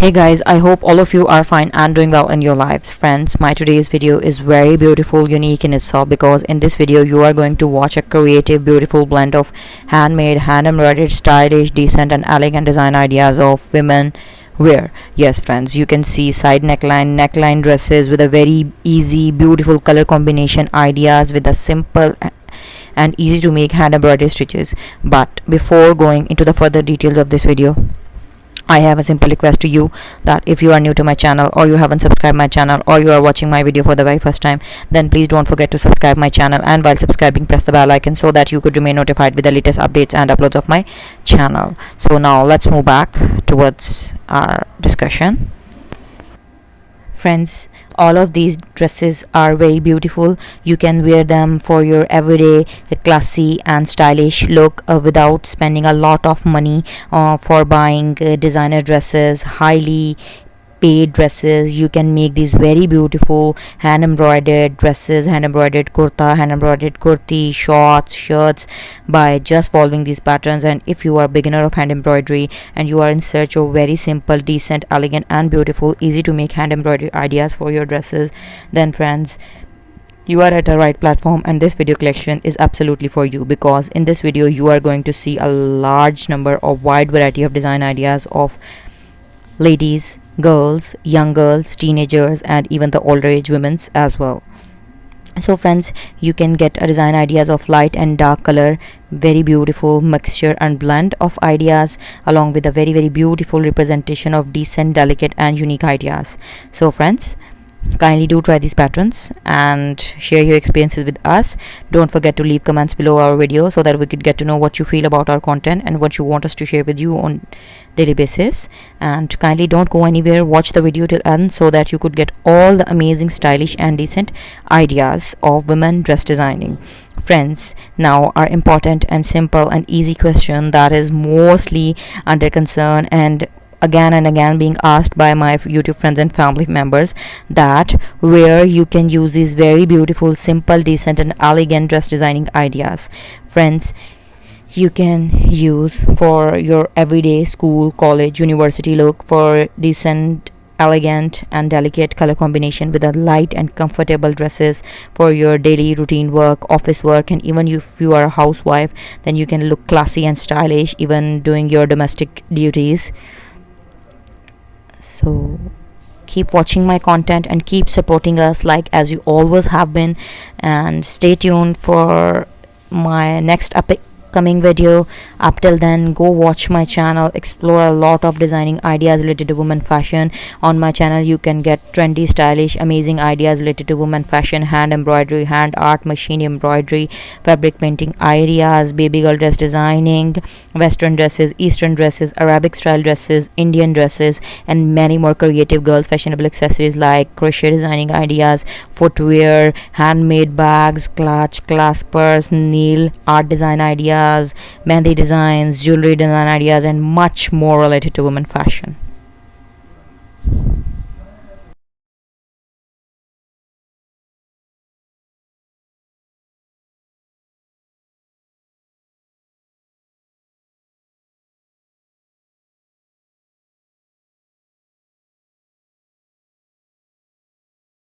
Hey guys, I hope all of you are fine and doing well in your lives. Friends, my today's video is very beautiful, unique in itself, because in this video you are going to watch a creative, beautiful blend of handmade, hand embroidered, stylish, decent and elegant design ideas of women wear. Yes friends, you can see side neckline dresses with a very easy, beautiful color combination ideas with a simple and easy to make hand embroidery stitches. But before going into the further details of this video, I have a simple request to you that if you are new to my channel, or you haven't subscribed my channel, or you are watching my video for the very first time, then please don't forget to subscribe my channel, and while subscribing press the bell icon so that you could remain notified with the latest updates and uploads of my channel. So now let's move back towards our discussion. Friends, all of these dresses are very beautiful. You can wear them for your everyday classy and stylish look without spending a lot of money for buying designer dresses, highly paid dresses. You can make these very beautiful hand embroidered dresses, hand embroidered kurta, hand embroidered kurti, shorts, shirts by just following these patterns. And if you are a beginner of hand embroidery and you are in search of very simple, decent, elegant and beautiful, easy to make hand embroidery ideas for your dresses, then friends, you are at a right platform, and this video collection is absolutely for you, because in this video you are going to see a large number of wide variety of design ideas of ladies, girls, young girls, teenagers and even the older age women's as well. So friends, you can get a design ideas of light and dark color, very beautiful mixture and blend of ideas, along with a very beautiful representation of decent, delicate and unique ideas. So friends, kindly do try these patterns and share your experiences with us. Don't forget to leave comments below our video so that we could get to know what you feel about our content and what you want us to share with you on daily basis. And kindly don't go anywhere, watch the video till end so that you could get all the amazing, stylish and decent ideas of women dress designing. Friends, now our important and simple and easy question that is mostly under concern and again being asked by my YouTube friends and family members, that where you can use these very beautiful, simple, decent and elegant dress designing ideas. Friends, you can use for your everyday school, college, university look for decent, elegant and delicate color combination with a light and comfortable dresses for your daily routine work, office work, and even if you are a housewife, then you can look classy and stylish even doing your domestic duties. So keep watching my content and keep supporting us like as you always have been, and stay tuned for my next upcoming video. Up till then, go watch my channel, explore a lot of designing ideas related to women fashion. On my channel you can get trendy, stylish, amazing ideas related to women fashion, hand embroidery, hand art, machine embroidery, fabric painting ideas, baby girl dress designing, western dresses, eastern dresses, Arabic style dresses, Indian dresses, and many more creative girls fashionable accessories like crochet designing ideas, footwear, handmade bags, clutch, claspers, nail art design ideas, mehndi designs, jewelry design ideas, and much more related to women fashion.